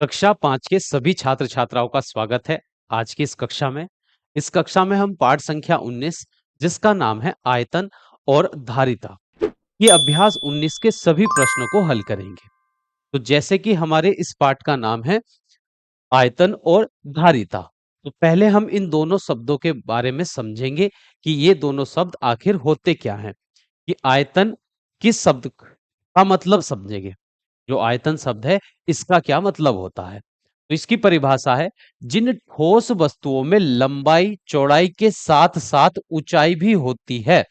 कक्षा 5 के सभी छात्र छात्राओं का स्वागत है आज की इस कक्षा में हम पाठ संख्या 19 जिसका नाम है आयतन और धारिता ये अभ्यास 19 के सभी प्रश्नों को हल करेंगे। तो जैसे कि हमारे इस पाठ का नाम है आयतन और धारिता, तो पहले हम इन दोनों शब्दों के बारे में समझेंगे कि ये दोनों शब्द आखिर होते क्या हैं। कि आयतन किस शब्द का मतलब समझेंगे। जो आयतन शब्द है इसका क्या मतलब होता है। तो इसकी परिभाषा है जिन ठोस वस्तुओं में लंबाई चौड़ाई के साथ साथ ऊंचाई भी होती है,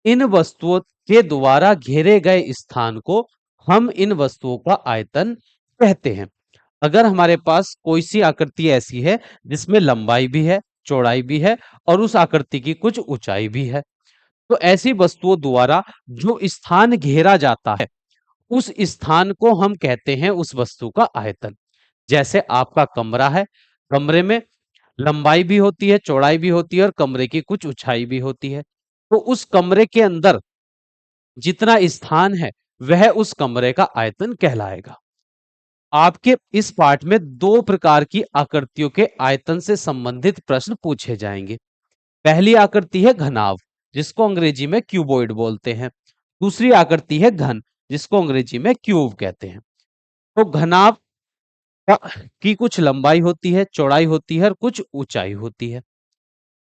इन वस्तुओं के द्वारा घेरे गए स्थान को हम इन वस्तुओं का आयतन कहते हैं। अगर हमारे पास कोई सी आकृति ऐसी है जिसमें लंबाई भी है चौड़ाई भी है और उस आकृति की कुछ ऊंचाई भी है, तो ऐसी वस्तुओं द्वारा जो स्थान घेरा जाता है उस स्थान को हम कहते हैं उस वस्तु का आयतन। जैसे आपका कमरा है, कमरे में लंबाई भी होती है चौड़ाई भी होती है और कमरे की कुछ ऊंचाई भी होती है। तो उस कमरे के अंदर जितना स्थान है वह उस कमरे का आयतन कहलाएगा। आपके इस पाठ में दो प्रकार की आकृतियों के आयतन से संबंधित प्रश्न पूछे जाएंगे। पहली आकृति है घनाभ, जिसको अंग्रेजी में क्यूबॉइड बोलते हैं। दूसरी आकृति है घन, जिसको अंग्रेजी में क्यूब कहते हैं। तो घनाभ की कुछ लंबाई होती है चौड़ाई होती है और कुछ ऊंचाई होती है।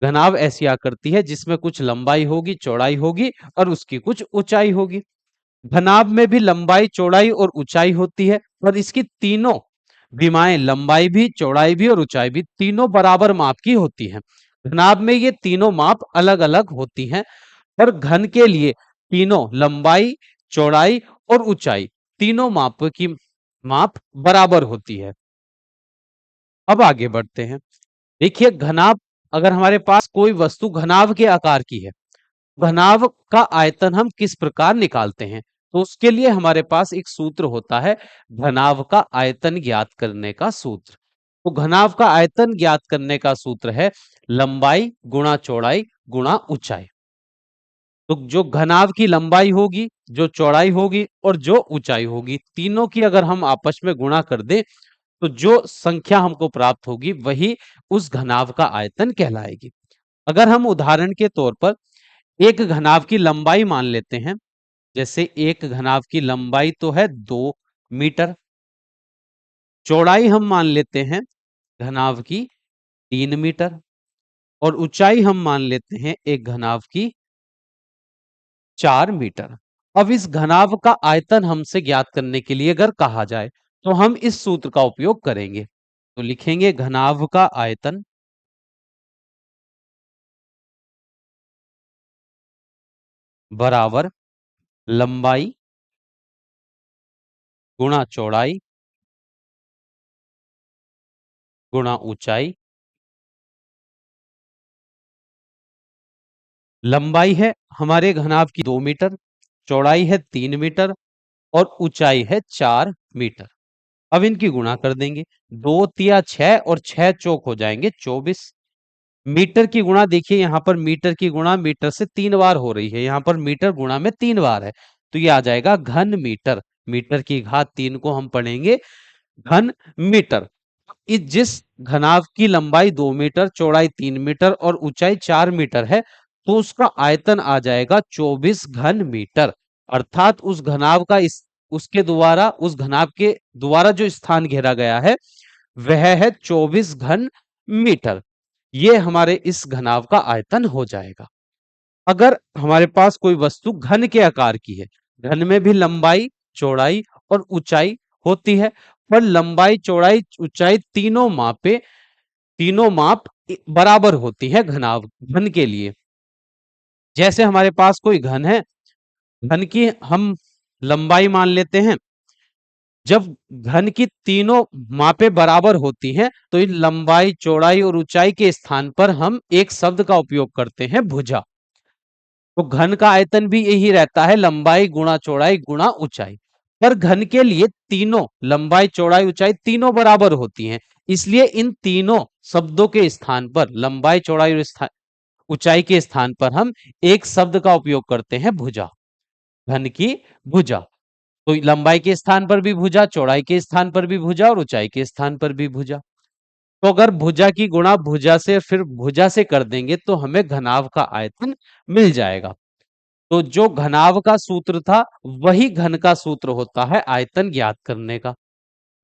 घनाभ ऐसी आकृति है जिसमें कुछ लंबाई होगी चौड़ाई होगी और उसकी कुछ ऊंचाई होगी। घनाभ में भी लंबाई चौड़ाई और ऊंचाई होती है और इसकी तीनों विमाएं लंबाई भी चौड़ाई भी और ऊंचाई भी तीनों बराबर माप की होती हैं। घनाभ में ये तीनों माप अलग अलग होती हैं और घन के लिए तीनों लंबाई चौड़ाई और ऊंचाई तीनों माप बराबर होती है। अब आगे बढ़ते हैं। देखिए घनाभ, अगर हमारे पास कोई वस्तु घनाभ के आकार की है, घनाभ का आयतन हम किस प्रकार निकालते हैं। तो उसके लिए हमारे पास एक सूत्र होता है, घनाभ का आयतन ज्ञात करने का सूत्र। तो घनाभ का आयतन ज्ञात करने का सूत्र है लंबाई गुणा चौड़ाई गुणा ऊंचाई। तो जो घनाभ की लंबाई होगी जो चौड़ाई होगी और जो ऊंचाई होगी तीनों की अगर हम आपस में गुणा कर दें तो जो संख्या हमको प्राप्त होगी वही उस घनाभ का आयतन कहलाएगी। अगर हम उदाहरण के तौर पर एक घनाभ की लंबाई मान लेते हैं, जैसे एक घनाभ की लंबाई तो है 2 मीटर, चौड़ाई हम मान लेते हैं घनाभ की 3 मीटर और ऊंचाई हम मान लेते हैं एक घनाभ की 4 मीटर। अब इस घनाभ का आयतन हमसे ज्ञात करने के लिए अगर कहा जाए तो हम इस सूत्र का उपयोग करेंगे। तो लिखेंगे घनाभ का आयतन बराबर लंबाई गुणा चौड़ाई गुणा ऊंचाई। लंबाई है हमारे घनाभ की 2 मीटर, चौड़ाई है 3 मीटर और ऊंचाई है 4 मीटर। अब इनकी गुणा कर देंगे, 2 तिया 6 और 6 चौक हो जाएंगे 24। मीटर की गुणा देखिए यहाँ पर मीटर की गुणा मीटर से 3 बार हो रही है, यहाँ पर मीटर गुणा में 3 बार है तो ये आ जाएगा घन मीटर। मीटर की घात 3 को हम पढ़ेंगे घन मीटर। जिस घनाभ की लंबाई 2 मीटर चौड़ाई 3 मीटर और ऊंचाई 4 मीटर है तो उसका आयतन आ जाएगा 24 घन मीटर। अर्थात उस घनाभ का इस उसके द्वारा उस घनाभ के द्वारा जो स्थान घेरा गया है वह है 24 घन मीटर। ये हमारे इस घनाभ का आयतन हो जाएगा। अगर हमारे पास कोई वस्तु घन के आकार की है, घन में भी लंबाई चौड़ाई और ऊंचाई होती है पर लंबाई चौड़ाई ऊंचाई तीनों माप बराबर होती है घनाभ घन के लिए। जैसे हमारे पास कोई घन है, घन की हम लंबाई मान लेते हैं। जब घन की तीनों मापें बराबर होती हैं तो इन लंबाई चौड़ाई और ऊंचाई के स्थान पर हम एक शब्द का उपयोग करते हैं भुजा। तो घन का आयतन भी यही रहता है लंबाई गुणा चौड़ाई गुणा ऊंचाई। पर घन के लिए तीनों लंबाई चौड़ाई ऊंचाई तीनों बराबर होती हैं, इसलिए इन तीनों शब्दों के स्थान पर लंबाई चौड़ाई और ऊंचाई के स्थान पर हम एक शब्द का उपयोग करते हैं भुजा, घन की भुजा। तो लंबाई के स्थान पर भी भुजा, चौड़ाई के स्थान पर भी भुजा और ऊंचाई के स्थान पर भी भुजा। तो अगर भुजा की गुणा भुजा से फिर भुजा से कर देंगे तो हमें घनाभ का आयतन मिल जाएगा। तो जो घनाभ का सूत्र था वही घन का सूत्र होता है आयतन ज्ञात करने का।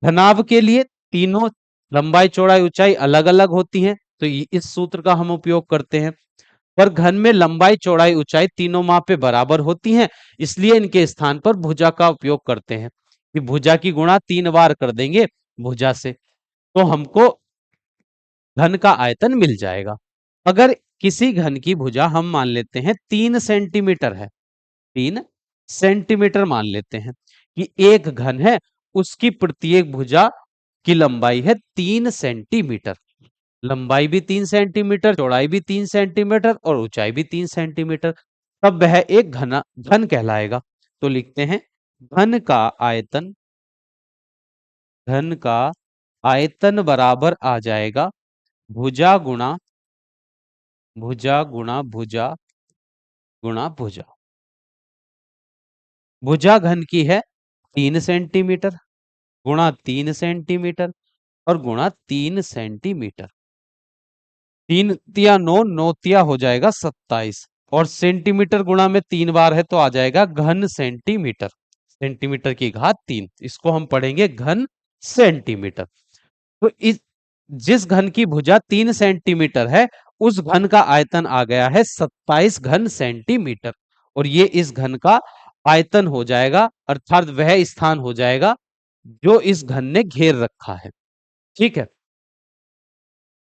घनाभ के लिए तीनों लंबाई चौड़ाई ऊंचाई अलग अलग होती हैं, तो इस सूत्र का हम उपयोग करते हैं। पर घन में लंबाई चौड़ाई ऊंचाई तीनों मापे बराबर होती हैं, इसलिए इनके स्थान पर भुजा का उपयोग करते हैं कि भुजा की गुणा 3 बार कर देंगे भुजा से तो हमको घन का आयतन मिल जाएगा। अगर किसी घन की भुजा हम मान लेते हैं 3 सेंटीमीटर है, 3 सेंटीमीटर मान लेते हैं कि एक घन है, उसकी प्रत्येक भुजा की लंबाई है 3 सेंटीमीटर। लंबाई भी 3 सेंटीमीटर, चौड़ाई भी 3 सेंटीमीटर और ऊंचाई भी 3 सेंटीमीटर, तब वह एक घन कहलाएगा। तो लिखते हैं घन का आयतन, घन का आयतन बराबर आ जाएगा भुजा गुणा भुजा गुणा भुजा गुणा भुजा। भुजा घन की है 3 सेंटीमीटर गुणा 3 सेंटीमीटर और गुणा 3 सेंटीमीटर। 3 तिया 9, 9 तिया हो जाएगा 27 और सेंटीमीटर गुणा में 3 बार है तो आ जाएगा घन सेंटीमीटर। सेंटीमीटर की घात 3, इसको हम पढ़ेंगे घन सेंटीमीटर। तो इस जिस घन की भुजा 3 सेंटीमीटर है उस घन का आयतन आ गया है 27 घन सेंटीमीटर और ये इस घन का आयतन हो जाएगा, अर्थात वह स्थान हो जाएगा जो इस घन ने घेर रखा है। ठीक है,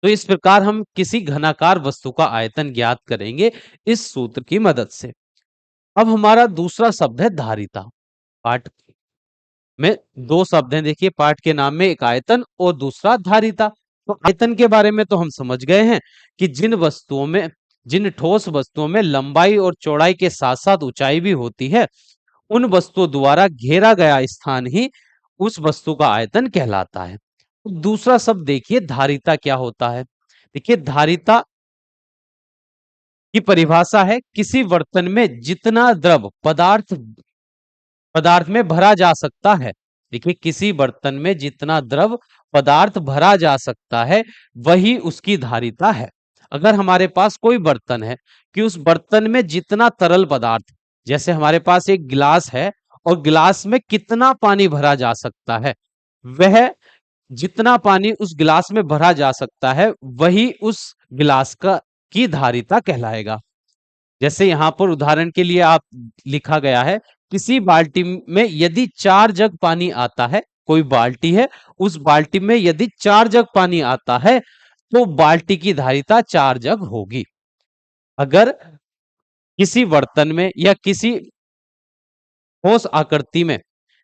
तो इस प्रकार हम किसी घनाकार वस्तु का आयतन ज्ञात करेंगे इस सूत्र की मदद से। अब हमारा दूसरा शब्द है धारिता। पाठ में दो शब्द हैं, देखिए पाठ के नाम में, एक आयतन और दूसरा धारिता। तो आयतन के बारे में तो हम समझ गए हैं कि जिन ठोस वस्तुओं में लंबाई और चौड़ाई के साथ साथ ऊंचाई भी होती है, उन वस्तुओं द्वारा घेरा गया स्थान ही उस वस्तु का आयतन कहलाता है। दूसरा शब्द देखिए धारिता क्या होता है। देखिए धारिता की परिभाषा है किसी बर्तन में जितना द्रव पदार्थ में भरा जा सकता है। देखिए किसी बर्तन में जितना द्रव पदार्थ भरा जा सकता है वही उसकी धारिता है। अगर हमारे पास कोई बर्तन है कि उस बर्तन में जितना तरल पदार्थ, जैसे हमारे पास एक गिलास है और गिलास में कितना पानी भरा जा सकता है, वह जितना पानी उस गिलास में भरा जा सकता है वही उस गिलास का की धारिता कहलाएगा। जैसे यहां पर उदाहरण के लिए आप लिखा गया है किसी बाल्टी में यदि 4 जग पानी आता है, कोई बाल्टी है, उस बाल्टी में यदि 4 जग पानी आता है तो बाल्टी की धारिता 4 जग होगी। अगर किसी बर्तन में या किसी ठोस आकृति में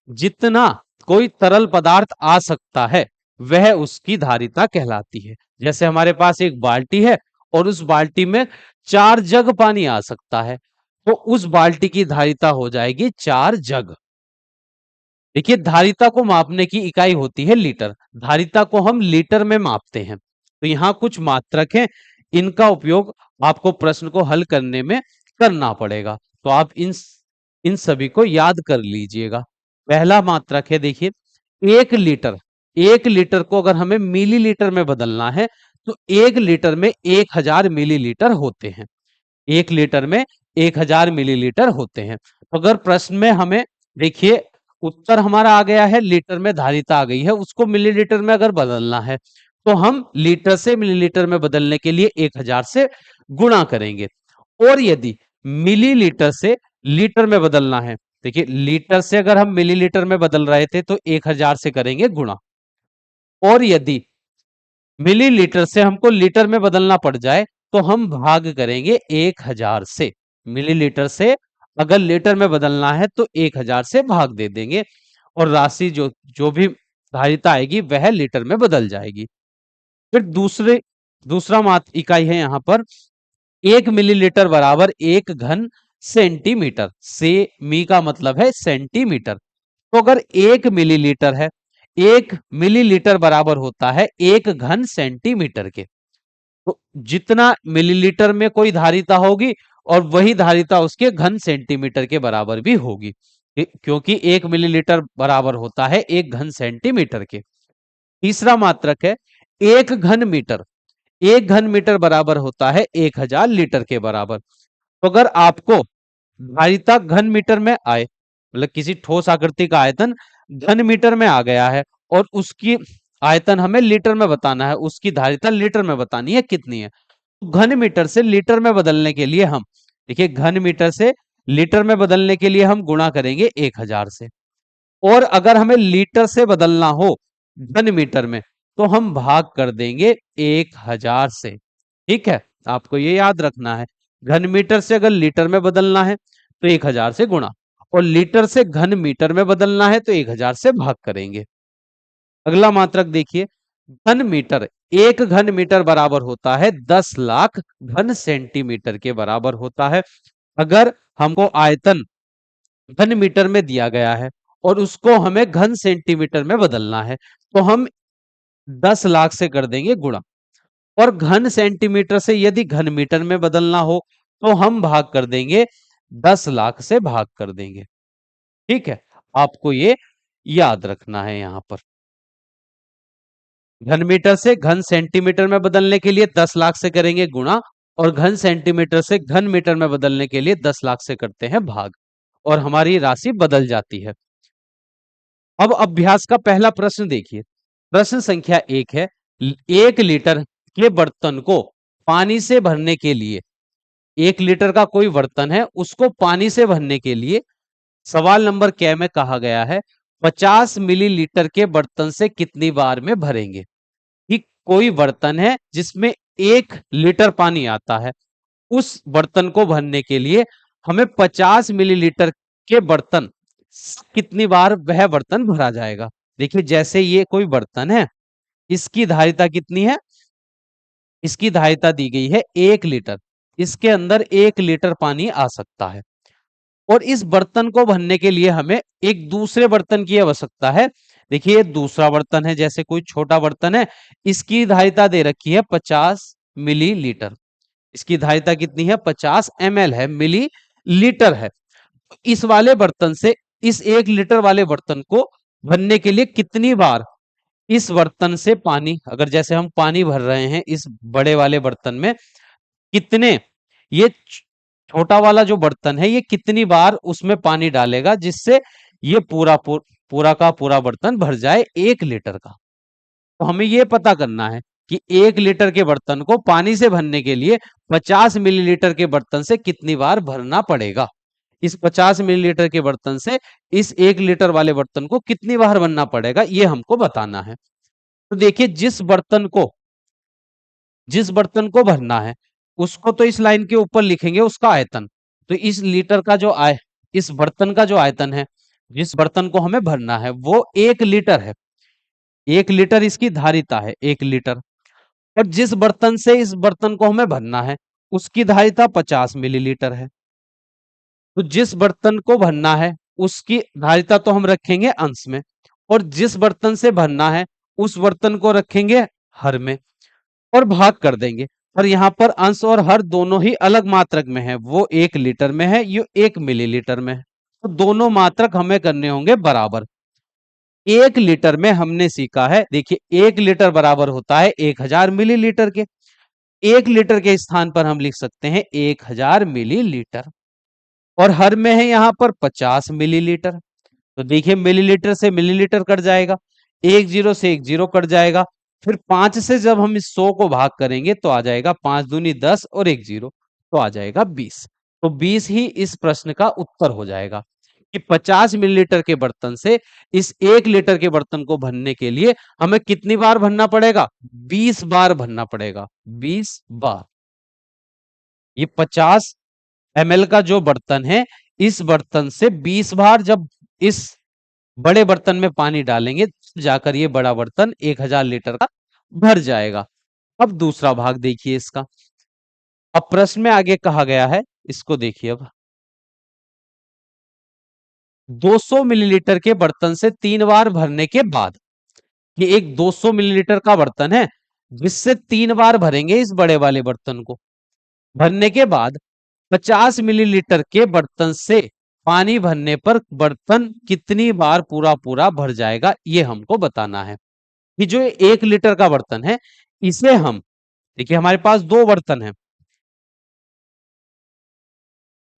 जितना कोई तरल पदार्थ आ सकता है वह उसकी धारिता कहलाती है। जैसे हमारे पास एक बाल्टी है और उस बाल्टी में 4 जग पानी आ सकता है तो उस बाल्टी की धारिता हो जाएगी 4 जग। देखिए धारिता को मापने की इकाई होती है लीटर, धारिता को हम लीटर में मापते हैं। तो यहाँ कुछ मात्रक हैं, इनका उपयोग आपको प्रश्न को हल करने में करना पड़ेगा, तो आप इन सभी को याद कर लीजिएगा। पहला मात्रक है देखिए 1 लीटर। 1 लीटर को अगर हमें मिलीलीटर में बदलना है तो 1 लीटर में 1000 मिलीलीटर होते हैं। 1 लीटर में 1000 मिलीलीटर होते हैं। तो अगर प्रश्न में हमें देखिए उत्तर हमारा आ गया है, लीटर में धारिता आ गई है, उसको मिलीलीटर में अगर बदलना है तो हम लीटर से मिलीलीटर में बदलने के लिए 1000 से गुणा करेंगे। और यदि मिलीलीटर से लीटर में बदलना है, देखिए लीटर से अगर हम मिलीलीटर में बदल रहे थे तो 1000 से करेंगे गुणा। और यदि मिलीलीटर से हमको लीटर में बदलना पड़ जाए तो हम भाग करेंगे 1000 से। मिलीलीटर से अगर लीटर में बदलना है तो 1000 से भाग दे देंगे और राशि जो जो भी धारिता आएगी वह लीटर में बदल जाएगी। फिर दूसरा मात्र इकाई है यहाँ पर 1 मिलीलीटर बराबर 1 घन सेंटीमीटर। से मी का मतलब है सेंटीमीटर। तो अगर 1 मिलीलीटर है, 1 मिलीलीटर बराबर होता है 1 घन सेंटीमीटर के। तो जितना मिलीलीटर में कोई धारिता होगी और वही धारिता उसके घन सेंटीमीटर के बराबर भी होगी। क्योंकि 1 मिलीलीटर बराबर होता है 1 घन सेंटीमीटर के। तीसरा मात्रक है 1 घन मीटर। 1 घन मीटर बराबर होता है 1000 लीटर के बराबर। तो अगर आपको धारिता घन मीटर में आए, मतलब किसी ठोस आकृति का आयतन घन मीटर में आ गया है और उसकी आयतन हमें लीटर में बताना है, उसकी धारिता लीटर में बतानी है कितनी है। तो घन मीटर से लीटर में बदलने के लिए हम, देखिए, घन मीटर से लीटर में बदलने के लिए हम गुणा करेंगे 1000 से, और अगर हमें लीटर से बदलना हो घन मीटर में तो हम भाग कर देंगे 1000 से। ठीक है, आपको ये याद रखना है, घन मीटर से अगर लीटर में बदलना है तो 1000 से गुणा, और लीटर से घन मीटर में बदलना है तो 1000 से भाग करेंगे। अगला मात्रक देखिए, घन मीटर। 1 घन मीटर बराबर होता है 10 लाख घन सेंटीमीटर के बराबर होता है। अगर हमको आयतन घन मीटर में दिया गया है और उसको हमें घन सेंटीमीटर में बदलना है तो हम 10 लाख से कर देंगे गुणा, और घन सेंटीमीटर से यदि घन मीटर में बदलना हो तो हम भाग कर देंगे, 10 लाख से भाग कर देंगे। ठीक है, आपको ये याद रखना है। यहां पर घन मीटर से घन सेंटीमीटर में बदलने के लिए 10 लाख से करेंगे गुणा, और घन सेंटीमीटर से घन मीटर में बदलने के लिए 10 लाख से करते हैं भाग, और हमारी राशि बदल जाती है। अब अभ्यास का पहला प्रश्न देखिए। प्रश्न संख्या 1 है, 1 लीटर के बर्तन को पानी से भरने के लिए, 1 लीटर का कोई बर्तन है, उसको पानी से भरने के लिए सवाल नंबर क में कहा गया है 50 मिलीलीटर के बर्तन से कितनी बार में भरेंगे। कि कोई बर्तन है जिसमें 1 लीटर पानी आता है, उस बर्तन को भरने के लिए हमें 50 मिलीलीटर के बर्तन कितनी बार वह बर्तन भरा जाएगा। देखिए, जैसे ये कोई बर्तन है, इसकी धारिता कितनी है, इसकी धारिता दी गई है 1 लीटर, इसके अंदर 1 लीटर पानी आ सकता है, और इस बर्तन को भरने के लिए हमें एक दूसरे बर्तन की आवश्यकता है। देखिए, ये दूसरा बर्तन है, जैसे कोई छोटा बर्तन है, इसकी धारिता दे रखी है 50 मिलीलीटर, इसकी धारिता कितनी है, 50 ml है, मिली लीटर है। इस वाले बर्तन से इस 1 लीटर वाले बर्तन को भरने के लिए कितनी बार इस बर्तन से पानी, अगर जैसे हम पानी भर रहे हैं इस बड़े वाले बर्तन में, कितने, ये छोटा वाला जो बर्तन है ये कितनी बार उसमें पानी डालेगा जिससे ये पूरा का पूरा बर्तन भर जाए 1 लीटर का। तो हमें ये पता करना है कि 1 लीटर के बर्तन को पानी से भरने के लिए 50 मिलीलीटर के बर्तन से कितनी बार भरना पड़ेगा। इस 50 मिलीलीटर के बर्तन से इस 1 लीटर वाले बर्तन को कितनी बार भरना पड़ेगा, ये हमको बताना है। तो देखिए, जिस बर्तन को भरना है उसको तो इस लाइन के ऊपर लिखेंगे उसका आयतन। तो इस लीटर का जो इस बर्तन का जो आयतन है, जिस बर्तन को हमें भरना है, वो 1 लीटर है। 1 लीटर इसकी धारिता है, 1 लीटर। और जिस बर्तन से इस बर्तन को हमें भरना है उसकी धारिता 50 मिलीलीटर है। तो जिस बर्तन को भरना है उसकी धारिता तो हम रखेंगे अंश में, और जिस बर्तन से भरना है उस बर्तन को रखेंगे हर में, और भाग कर देंगे। और यहाँ पर अंश और हर दोनों ही अलग मात्रक में है, वो 1 लीटर में है, ये 1 मिलीलीटर में है। तो दोनों मात्रक हमें करने होंगे बराबर। 1 लीटर में हमने सीखा है, देखिए, 1 लीटर बराबर होता है 1000 मिलीलीटर के। 1 लीटर के स्थान पर हम लिख सकते हैं 1000 मिलीलीटर, और हर में है यहाँ पर 50 मिलीलीटर। तो देखिए, मिलीलीटर से मिलीलीटर कट जाएगा, 10 से 10 कट जाएगा, फिर 5 से जब हम इस 100 को भाग करेंगे तो आ जाएगा 5 दूनी 10 और 10 तो आ जाएगा 20। तो 20 ही इस प्रश्न का उत्तर हो जाएगा कि 50 मिलीलीटर के बर्तन से इस 1 लीटर के बर्तन को भरने के लिए हमें कितनी बार भरना पड़ेगा, 20 बार भरना पड़ेगा, 20 बार। ये 50 ml का जो बर्तन है, इस बर्तन से 20 बार जब इस बड़े बर्तन में पानी डालेंगे जाकर ये बड़ा बर्तन 1000 लीटर का भर जाएगा। अब दूसरा भाग देखिए इसका। अब प्रश्न में आगे कहा गया है, इसको देखिए। अब 200 मिलीलीटर के बर्तन से 3 बार भरने के बाद, ये एक 200 मिलीलीटर का बर्तन है जिससे 3 बार भरेंगे इस बड़े वाले बर्तन को। भरने के बाद 50 मिलीलीटर के बर्तन से पानी भरने पर बर्तन कितनी बार पूरा पूरा भर जाएगा, ये हमको बताना है। कि जो 1 लीटर का बर्तन है, इसे हम, देखिए हमारे पास दो बर्तन है,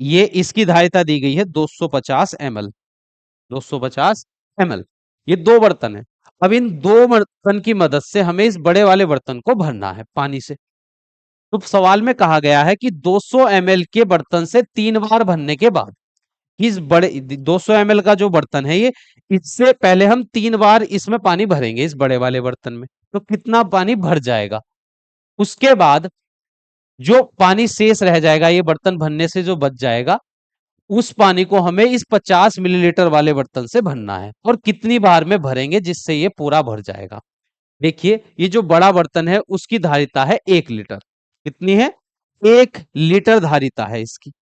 ये इसकी धारिता दी गई है 250 ml, 250 ml, ये दो बर्तन है। अब इन दो बर्तन की मदद से हमें इस बड़े वाले बर्तन को भरना है पानी से। तो सवाल में कहा गया है कि 200 ml के बर्तन से 3 बार भरने के बाद, इस बड़े 200 ml का जो बर्तन है ये, इससे पहले हम 3 बार इसमें पानी भरेंगे इस बड़े वाले बर्तन में, तो कितना पानी भर जाएगा। उसके बाद जो पानी शेष रह जाएगा, ये बर्तन भरने से जो बच जाएगा, उस पानी को हमें इस 50 मिलीलीटर वाले बर्तन से भरना है। और कितनी बार में भरेंगे जिससे ये पूरा भर जाएगा। देखिए ये जो बड़ा बर्तन है उसकी धारिता है 1 लीटर। कितनी है? 1 लीटर धारिता है इसकी।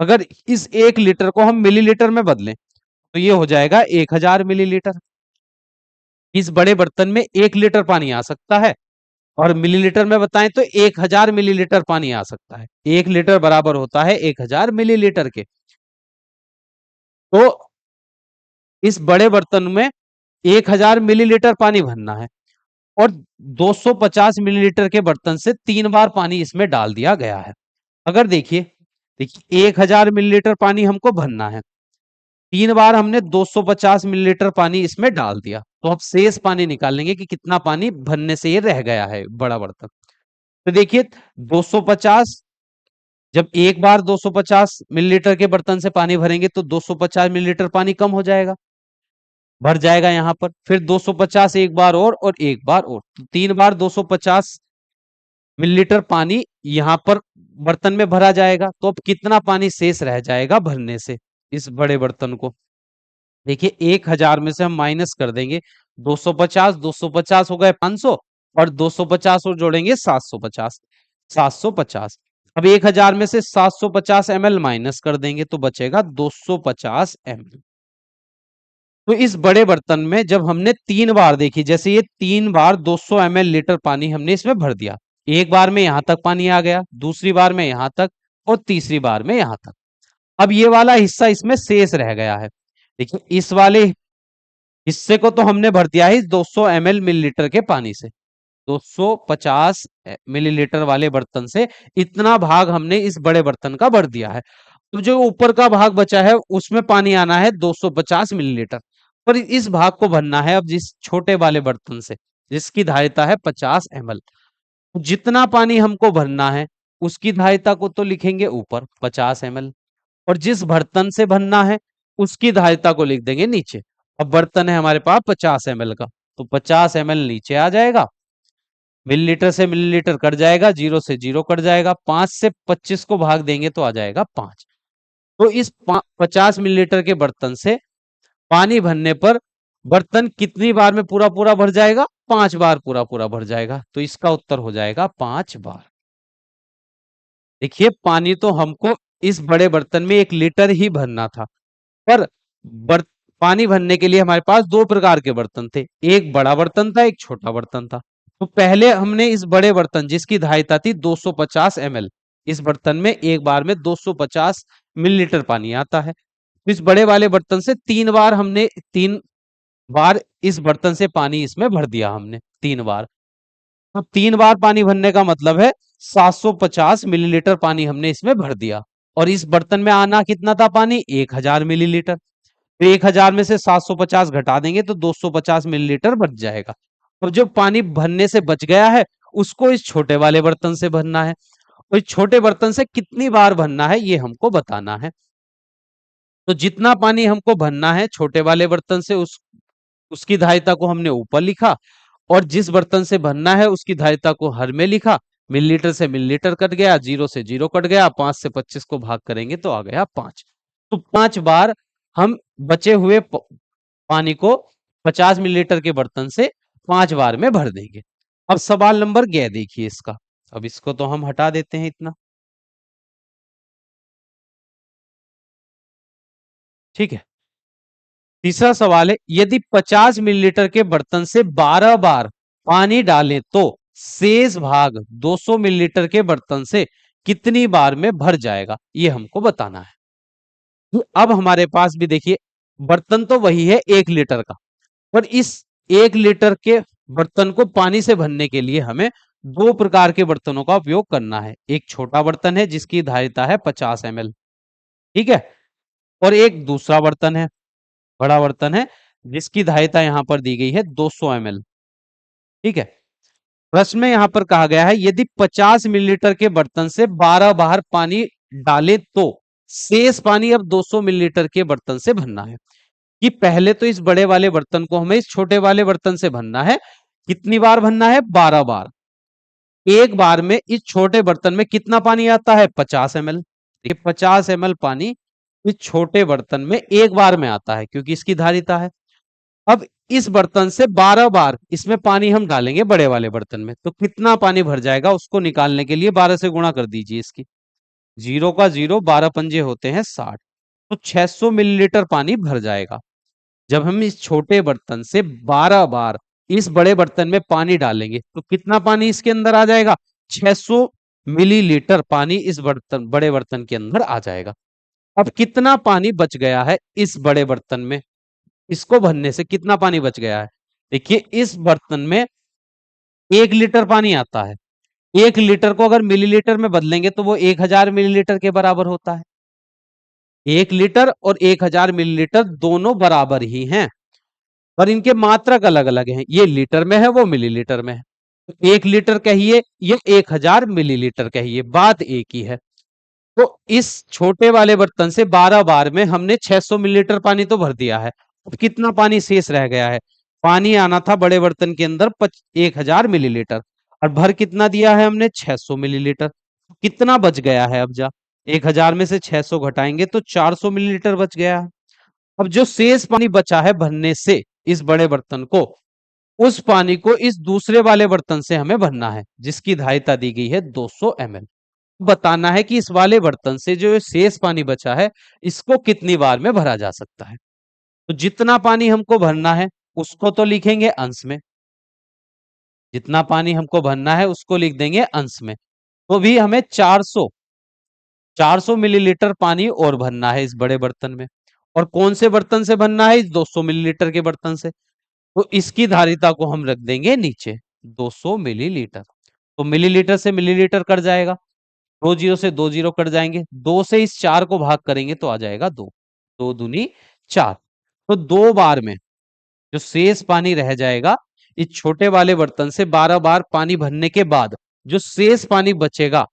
अगर इस 1 लीटर को हम मिलीलीटर में बदलें तो ये हो जाएगा 1000 मिलीलीटर। इस बड़े बर्तन में 1 लीटर पानी आ सकता है, और मिलीलीटर में बताएं तो 1000 मिलीलीटर पानी आ सकता है। 1 लीटर बराबर होता है 1000 मिलीलीटर के। तो इस बड़े बर्तन में 1000 मिलीलीटर पानी भरना है, और 250 मिलीलीटर के बर्तन से 3 बार पानी इसमें डाल दिया गया है। अगर देखिए देखिए 1000 मिलीलीटर पानी हमको भरना है, 3 बार हमने 250 मिलीलीटर पानी इसमें डाल दिया, तो अब शेष पानी निकालेंगे कि कितना पानी भरने से ये रह गया है बड़ा बर्तन। तो देखिए 250, जब एक बार 250 मिलीलीटर के बर्तन से पानी भरेंगे तो 250 मिलीलीटर पानी कम हो जाएगा, भर जाएगा यहाँ पर। फिर 250 एक बार और एक बार और, तो 3 बार 250 मिलीलीटर पानी यहाँ पर बर्तन में भरा जाएगा। तो अब कितना पानी शेष रह जाएगा भरने से इस बड़े बर्तन को। देखिए 1000 में से हम माइनस कर देंगे 250, 250 हो गए 500, और 250 और जोड़ेंगे 750, 750। अब 1000 में से 750 ml माइनस कर देंगे तो बचेगा 250 ml। तो इस बड़े बर्तन में जब हमने 3 बार, देखी जैसे ये 3 बार 200 ml लीटर पानी हमने इसमें भर दिया, एक बार में यहां तक पानी आ गया, दूसरी बार में यहां तक, और तीसरी बार में यहां तक। अब ये वाला हिस्सा इसमें शेष रह गया है। देखिए इस वाले हिस्से को तो हमने भर दिया है 200 ml मिलीलीटर के पानी से, 250 मिलीलीटर वाले बर्तन से इतना भाग हमने इस बड़े बर्तन का भर दिया है। तो जो ऊपर का भाग बचा है उसमें पानी आना है 250 मिलीलीटर, पर इस भाग को भरना है अब जिस छोटे वाले बर्तन से, जिसकी धारिता है 50 ml। जितना पानी हमको भरना है उसकी धारिता को तो लिखेंगे ऊपर 50 ml, और जिस बर्तन से भरना है उसकी धारिता को लिख देंगे नीचे। अब बर्तन है हमारे पास 50 ml का, तो 50 ml नीचे आ जाएगा, मिलीलीटर से मिलीलीटर कट जाएगा, जीरो से जीरो कट जाएगा, 5 से 25 को भाग देंगे तो आ जाएगा 5। तो इस 50 मिलीलीटर के बर्तन से पानी भरने पर बर्तन कितनी बार में पूरा पूरा भर जाएगा? 5 बार पूरा पूरा भर जाएगा। तो इसका उत्तर हो जाएगा 5 बार। देखिए पानी तो हमको इस बड़े बर्तन में 1 लीटर ही भरना था, पर बर, पानी भरने के लिए हमारे पास दो प्रकार के बर्तन थे, एक बड़ा बर्तन था, एक छोटा बर्तन था। तो पहले हमने इस बड़े बर्तन जिसकी धारिता थी 250 ml, इस बर्तन में एक बार में 250 मिलीलीटर पानी आता है। तो इस बड़े वाले बर्तन से 3 बार हमने 3 बार इस बर्तन से पानी इसमें भर दिया हमने 3 बार। तो 3 बार पानी भरने का मतलब है 750 मिलीलीटर पानी हमने इसमें भर दिया, और इस बर्तन में आना कितना था पानी? 1000 मिलीलीटर। तो 1000 में से 750 घटा देंगे तो 250 मिलीलीटर बच जाएगा। और जो पानी भरने से बच गया है उसको इस छोटे वाले बर्तन से भरना है, और इस छोटे बर्तन से कितनी बार भरना है ये हमको बताना है। तो जितना पानी हमको भरना है छोटे वाले बर्तन से उसकी धारिता को हमने ऊपर लिखा, और जिस बर्तन से भरना है उसकी धारिता को हर में लिखा। मिलीलीटर से मिलीलीटर कट गया, जीरो से जीरो कट गया, 5 से 25 को भाग करेंगे तो आ गया 5। तो 5 बार हम बचे हुए पानी को 50 मिलीलीटर के बर्तन से 5 बार में भर देंगे। अब सवाल नंबर 11 देखिए इसका। अब इसको तो हम हटा देते हैं इतना, ठीक है। तीसरा सवाल है, यदि 50 मिलीलीटर के बर्तन से 12 बार पानी डालें तो शेष भाग 200 मिलीलीटर के बर्तन से कितनी बार में भर जाएगा, ये हमको बताना है। कि अब हमारे पास भी देखिए बर्तन तो वही है 1 लीटर का, पर इस 1 लीटर के बर्तन को पानी से भरने के लिए हमें दो प्रकार के बर्तनों का उपयोग करना है। एक छोटा बर्तन है जिसकी धारिता है 50 ml, ठीक है, और एक दूसरा बर्तन है, बड़ा बर्तन है, जिसकी धारिता यहां पर दी गई है 200 ml, ठीक है। प्रश्न में यहां पर कहा गया है यदि 50 मिलीलीटर के बर्तन से 12 बार पानी डाले तो शेष पानी अब 200 मिलीलीटर के बर्तन से भरना है। कि पहले तो इस बड़े वाले बर्तन को हमें इस छोटे वाले बर्तन से भरना है। कितनी बार भरना है? 12 बार। एक बार में इस छोटे बर्तन में कितना पानी आता है? 50 ml। ये 50 ml पानी इस छोटे बर्तन में एक बार में आता है क्योंकि इसकी धारिता है। अब इस बर्तन से 12 बार इसमें पानी हम डालेंगे बड़े वाले बर्तन में, तो कितना पानी भर जाएगा उसको निकालने के लिए 12 से गुणा कर दीजिए इसकी। जीरो का जीरो, 12 पंजे होते हैं 60, तो 600 मिलीलीटर पानी भर जाएगा। जब हम इस छोटे बर्तन से 12 बार इस बड़े बर्तन में पानी डालेंगे तो कितना पानी इसके अंदर आ जाएगा? 600 मिलीलीटर पानी इस बड़े बर्तन के अंदर आ जाएगा। अब कितना पानी बच गया है इस बड़े बर्तन में? इसको भरने से कितना पानी बच गया है? देखिए इस बर्तन में 1 लीटर पानी आता है। 1 लीटर को अगर मिलीलीटर में बदलेंगे तो वो 1000 मिलीलीटर के बराबर होता है। 1 लीटर और 1000 मिलीलीटर दोनों बराबर ही हैं, पर इनके मात्रक अलग अलग हैं। ये लीटर में है, वो मिलीलीटर में है। तो 1 लीटर कहिए, ये 1000 मिलीलीटर कहिए, बात एक ही है। तो इस छोटे वाले बर्तन से 12 बार में हमने 600 मिलीलीटर पानी तो भर दिया है। अब कितना पानी शेष रह गया है? पानी आना था बड़े बर्तन के अंदर 1000 मिलीलीटर, और भर कितना दिया है हमने? 600 मिलीलीटर। कितना बच गया है? अब जा 1000 में से 600 घटाएंगे तो 400 मिलीलीटर बच गया है। अब जो शेष पानी बचा है भरने से इस बड़े बर्तन को, उस पानी को इस दूसरे वाले बर्तन से हमें भरना है जिसकी धारिता दी गई है 200 ml। बताना है कि इस वाले बर्तन से जो शेष पानी बचा है इसको कितनी बार में भरा जा सकता है। तो जितना पानी हमको भरना है उसको तो लिखेंगे अंश में, जितना पानी हमको भरना है उसको लिख देंगे अंश में। तो भी हमें 400 मिलीलीटर पानी और भरना है इस बड़े बर्तन में। और कौन से बर्तन से भरना है? इस 200 मिलीलीटर के बर्तन से। तो इसकी धारिता को हम रख देंगे नीचे 200 मिलीलीटर। तो मिलीलीटर से मिलीलीटर कट जाएगा, दो जीरो से दो जीरो कट जाएंगे, दो से इस 4 को भाग करेंगे तो आ जाएगा 2, 2 दूनी 4। तो 2 बार में जो शेष पानी रह जाएगा इस छोटे वाले बर्तन से 12 बार पानी भरने के बाद, जो शेष पानी बचेगा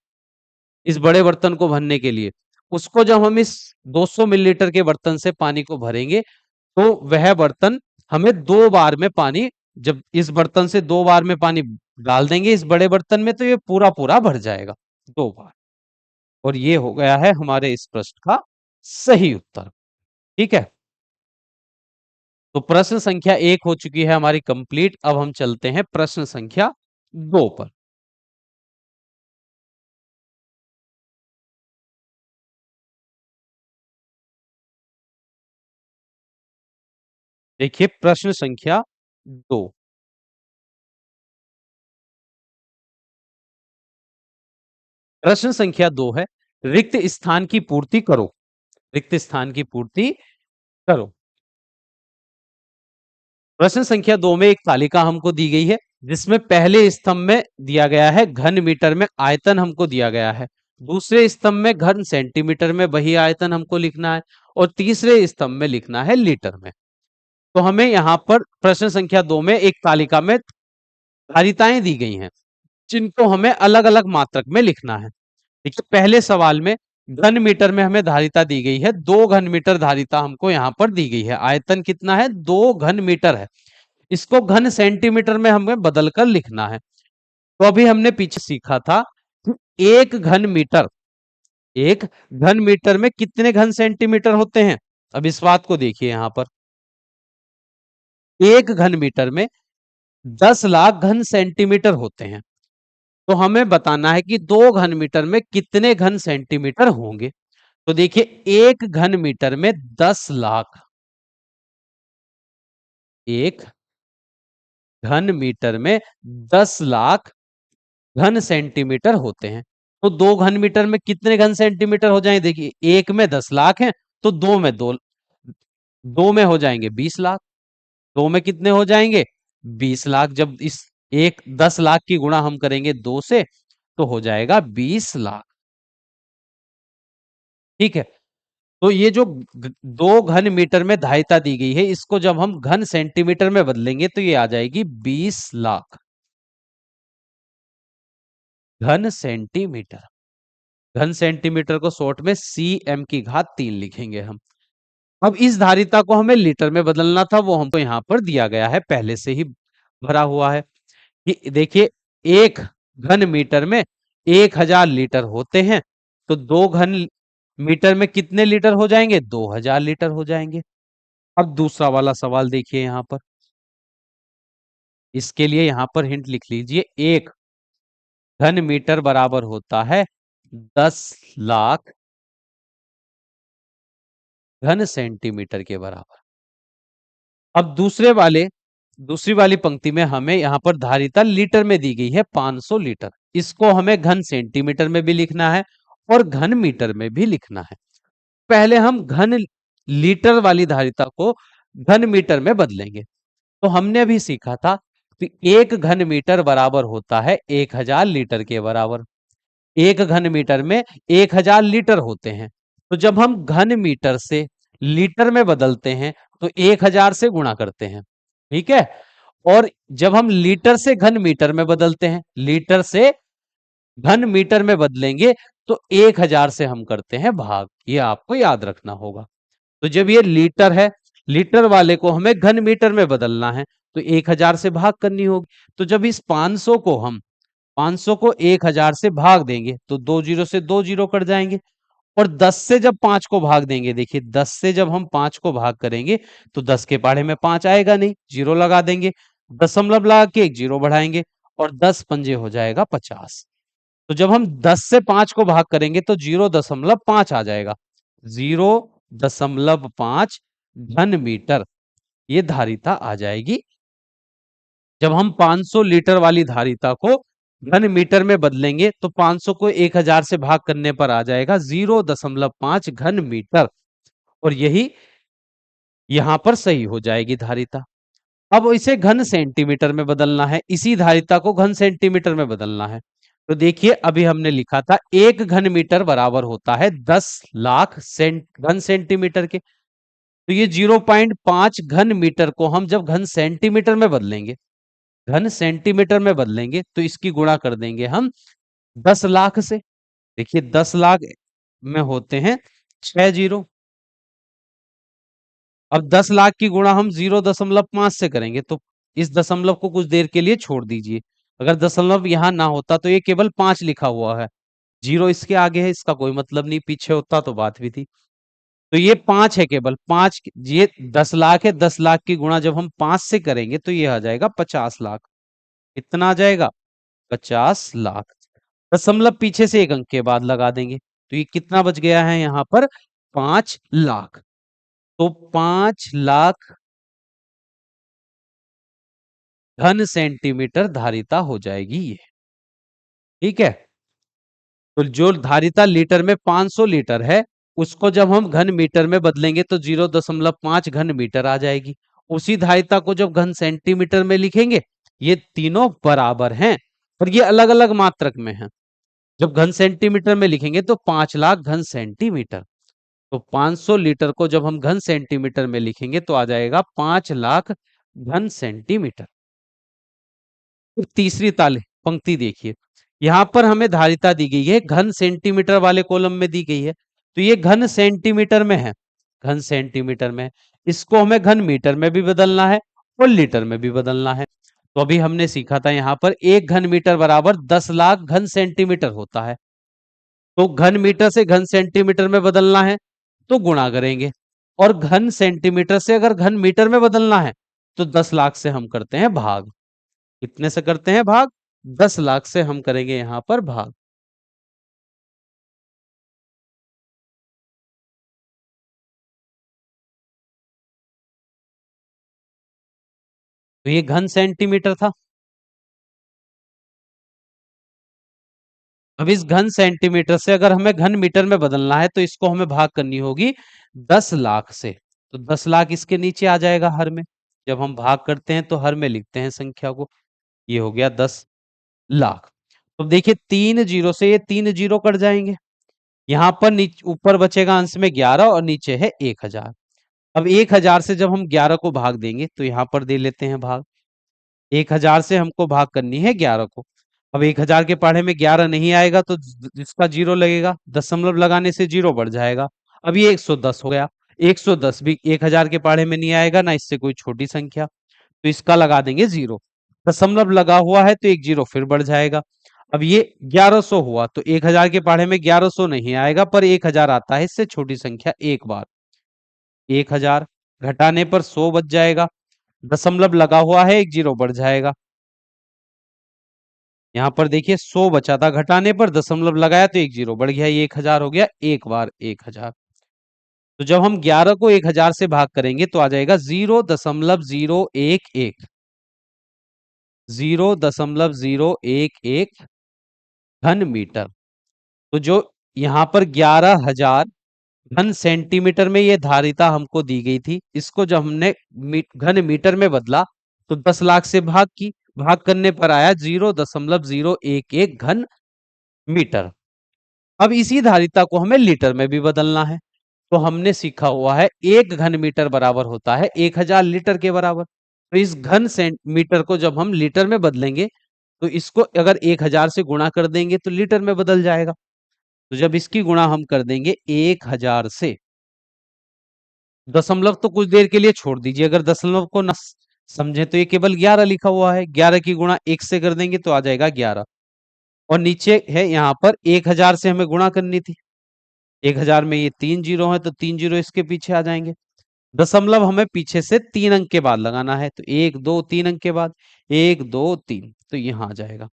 इस बड़े बर्तन को भरने के लिए, उसको जब हम इस 200 मिलीलीटर के बर्तन से पानी को भरेंगे तो वह बर्तन हमें 2 बार में पानी, जब इस बर्तन से 2 बार में पानी डाल देंगे इस बड़े बर्तन में तो ये पूरा पूरा भर जाएगा 2 बार। और ये हो गया है हमारे इस प्रश्न का सही उत्तर। ठीक है, तो प्रश्न संख्या 1 हो चुकी है हमारी कंप्लीट। अब हम चलते हैं प्रश्न संख्या 2 पर। देखिए प्रश्न संख्या 2। प्रश्न संख्या 2 है, रिक्त स्थान की पूर्ति करो। रिक्त स्थान की पूर्ति करो। प्रश्न संख्या 2 में एक तालिका हमको दी गई है जिसमें पहले स्तंभ में दिया गया है घन मीटर में आयतन हमको दिया गया है, दूसरे स्तंभ में घन सेंटीमीटर में वही आयतन हमको लिखना है, और तीसरे स्तंभ में लिखना है लीटर में। तो हमें यहाँ पर प्रश्न संख्या 2 में एक तालिका में धारिताएं दी गई हैं जिनको हमें अलग अलग मात्रक में लिखना है। देखिए पहले सवाल में घन मीटर में हमें धारिता दी गई है, 2 घन मीटर धारिता हमको यहाँ पर दी गई है। आयतन कितना है? 2 घन मीटर है। इसको घन सेंटीमीटर में हमें बदलकर लिखना है। तो अभी हमने पीछे सीखा था कि एक घन मीटर में कितने घन सेंटीमीटर होते हैं। अब इस बात को देखिए, यहां पर 1 घन मीटर में 10 लाख घन सेंटीमीटर होते हैं। तो हमें बताना है कि 2 घन मीटर में कितने घन सेंटीमीटर होंगे। तो देखिए 1 घन मीटर में 10 लाख, 1 घन मीटर में 10 लाख घन सेंटीमीटर होते हैं। तो 2 घन मीटर में कितने घन सेंटीमीटर हो जाए? देखिए एक में 10 लाख है तो दो में हो जाएंगे 20 लाख। दो में कितने हो जाएंगे? 20 लाख। जब इस एक 10 लाख की गुणा हम करेंगे दो से, तो हो जाएगा 20 लाख। ठीक है। तो ये जो 2 घन मीटर में धारिता दी गई है, इसको जब हम घन सेंटीमीटर में बदलेंगे तो ये आ जाएगी 20 लाख घन सेंटीमीटर। घन सेंटीमीटर को शॉर्ट में cm³ लिखेंगे हम। अब इस धारिता को हमें लीटर में बदलना था, वो हमको यहां पर दिया गया है, पहले से ही भरा हुआ है कि देखिए, 1 घन मीटर में 1000 लीटर होते हैं, तो 2 घन मीटर में कितने लीटर हो जाएंगे? 2000 लीटर हो जाएंगे। अब दूसरा वाला सवाल देखिए यहां पर, इसके लिए यहां पर हिंट लिख लीजिए। 1 घन मीटर बराबर होता है 10 लाख घन सेंटीमीटर के बराबर। अब दूसरी वाली पंक्ति में हमें यहां पर धारिता लीटर में दी गई है 500 लीटर। इसको हमें घन सेंटीमीटर में भी लिखना है और घन मीटर में भी लिखना है। पहले हम घन लीटर वाली धारिता को घन मीटर में बदलेंगे। तो हमने अभी सीखा था कि 1 घन मीटर बराबर होता है 1000 लीटर के बराबर। 1 घन मीटर में 1000 लीटर होते हैं। तो जब हम घन मीटर से लीटर में बदलते हैं, तो 1000 से गुणा करते हैं। ठीक है। और जब हम लीटर से घन मीटर में बदलते हैं, लीटर से घन मीटर में बदलेंगे, तो 1000 से हम करते हैं भाग। ये आपको याद रखना होगा। तो जब ये लीटर है, लीटर वाले को हमें घन मीटर में बदलना है, तो 1000 से भाग करनी होगी। तो जब इस 500 को 1000 से भाग देंगे, तो 2 जीरो से 2 जीरो कट जाएंगे। और 10 से जब 5 को भाग देंगे, देखिए 10 से जब हम 5 को भाग करेंगे, तो 10 के पहाड़े में 5 आएगा नहीं, जीरो लगा देंगे। दशमलव लगा के 1 जीरो बढ़ाएंगे, और 10 पंजे हो जाएगा 50। तो जब हम 10 से 5 को भाग करेंगे, तो 0.5 आ जाएगा। 0.5 घन मीटर ये धारिता आ जाएगी। जब हम 500 लीटर वाली धारिता को घन मीटर में बदलेंगे, तो 500 को 1000 से भाग करने पर आ जाएगा 0.5 घन मीटर। और यही यहां पर सही हो जाएगी धारिता। अब इसे घन सेंटीमीटर में बदलना है, इसी धारिता को घन सेंटीमीटर में बदलना है। तो देखिए, अभी हमने लिखा था 1 घन मीटर बराबर होता है 10 लाख घन सेंटीमीटर के। तो ये 0.5 घन मीटर को हम जब घन सेंटीमीटर में बदलेंगे, घन सेंटीमीटर में बदलेंगे, तो इसकी गुणा कर देंगे हम 10 लाख से। देखिए 10 लाख में होते हैं 6 जीरो। अब 10 लाख की गुणा हम 0.5 से करेंगे, तो इस दशमलव को कुछ देर के लिए छोड़ दीजिए। अगर दशमलव यहां ना होता, तो ये केवल 5 लिखा हुआ है, जीरो इसके आगे है, इसका कोई मतलब नहीं, पीछे होता तो बात भी थी। तो ये 5 है, केवल 5। ये 10 लाख है, 10 लाख की गुणा जब हम 5 से करेंगे, तो ये आ जाएगा 50 लाख। कितना आ जाएगा? 50 लाख। दशमलव पीछे से एक अंक के बाद लगा देंगे, तो ये कितना बच गया है यहां पर? 5 लाख। तो 5 लाख घन सेंटीमीटर धारिता हो जाएगी ये। ठीक है। तो जो धारिता लीटर में 500 लीटर है, उसको जब हम घन मीटर में बदलेंगे, तो 0.5 घन मीटर आ जाएगी। उसी धारिता को जब घन सेंटीमीटर में लिखेंगे, ये तीनों बराबर हैं, और ये अलग अलग मात्रक में हैं। जब घन सेंटीमीटर में लिखेंगे, तो 5 लाख घन सेंटीमीटर। तो 500 लीटर को जब हम घन सेंटीमीटर में लिखेंगे, तो आ जाएगा 5 लाख घन सेंटीमीटर। फिर तीसरी ताले पंक्ति देखिए, यहां पर हमें धारिता दी गई है, घन सेंटीमीटर वाले कॉलम में दी गई है, तो ये घन सेंटीमीटर में है, घन सेंटीमीटर में है। इसको हमें घन मीटर में भी बदलना है और लीटर में भी बदलना है। तो अभी हमने सीखा था यहां पर 1 घन मीटर बराबर 10 लाख घन सेंटीमीटर होता है। तो घन मीटर से घन सेंटीमीटर में बदलना है, तो गुणा करेंगे। और घन सेंटीमीटर से अगर घन मीटर में बदलना है, तो 10 लाख से हम करते हैं भाग। कितने से करते हैं भाग? 10 लाख से हम करेंगे यहां पर भाग। तो ये घन सेंटीमीटर था। अब इस घन सेंटीमीटर से अगर हमें घन मीटर में बदलना है तो इसको हमें भाग करनी होगी 10 लाख से। तो 10 लाख इसके नीचे आ जाएगा हर में। जब हम भाग करते हैं तो हर में लिखते हैं संख्या को। ये हो गया 10 लाख। तो देखिए 3 जीरो से ये 3 जीरो कट जाएंगे। यहाँ पर ऊपर बचेगा अंश में 11 और नीचे है 1000। अब 1000 से जब हम 11 को भाग देंगे तो यहाँ पर दे लेते हैं भाग। 1000 से हमको भाग करनी है 11 को। अब 1000 के पहाड़े में 11 नहीं आएगा तो इसका जीरो लगेगा, दशमलव लगाने से जीरो बढ़ जाएगा। अब ये 110 हो गया। 110 भी 1000 के पहाड़े में नहीं आएगा, ना इससे कोई छोटी संख्या, तो इसका लगा देंगे जीरो। दशमलव लगा हुआ है तो एक जीरो फिर बढ़ जाएगा। अब ये 1100 हुआ तो 1000 के पहाड़े में 1100 नहीं आएगा, पर 1000 आता है, इससे छोटी संख्या एक बार। 1000 घटाने पर 100 बच जाएगा। दशमलव लगा हुआ है, एक जीरो बढ़ जाएगा। यहाँ पर देखिए 100 बचा था, घटाने पर दशमलव लगाया तो एक जीरो बढ़ गया, ये 1000 हो गया, एक बार 1000। तो जब हम 11 को 1000 से भाग करेंगे तो आ जाएगा 0.011, 0.011 घन मीटर। तो जो यहाँ पर 11,000 घन सेंटीमीटर में ये धारिता हमको दी गई थी, इसको जब हमने घन मीटर में बदला तो 10 लाख से भाग करने पर आया 0.011 घन मीटर। अब इसी धारिता को हमें लीटर में भी बदलना है। तो हमने सीखा हुआ है 1 घन मीटर बराबर होता है 1000 लीटर के बराबर। तो इस घन सेंटीमीटर को जब हम लीटर में बदलेंगे तो इसको अगर 1000 से गुणा कर देंगे तो लीटर में बदल जाएगा। तो जब इसकी गुणा हम कर देंगे 1000 से, दशमलव तो कुछ देर के लिए छोड़ दीजिए, अगर दशमलव को न समझे तो ये केवल 11 लिखा हुआ है, 11 की गुणा 1 से कर देंगे तो आ जाएगा 11। और नीचे है यहाँ पर 1000 से हमें गुणा करनी थी, 1000 में ये 3 जीरो है तो 3 जीरो इसके पीछे आ जाएंगे। दशमलव हमें पीछे से 3 अंक के बाद लगाना है, तो 1 2 3 अंक के बाद 1 2 3, तो यहाँ आ जाएगा।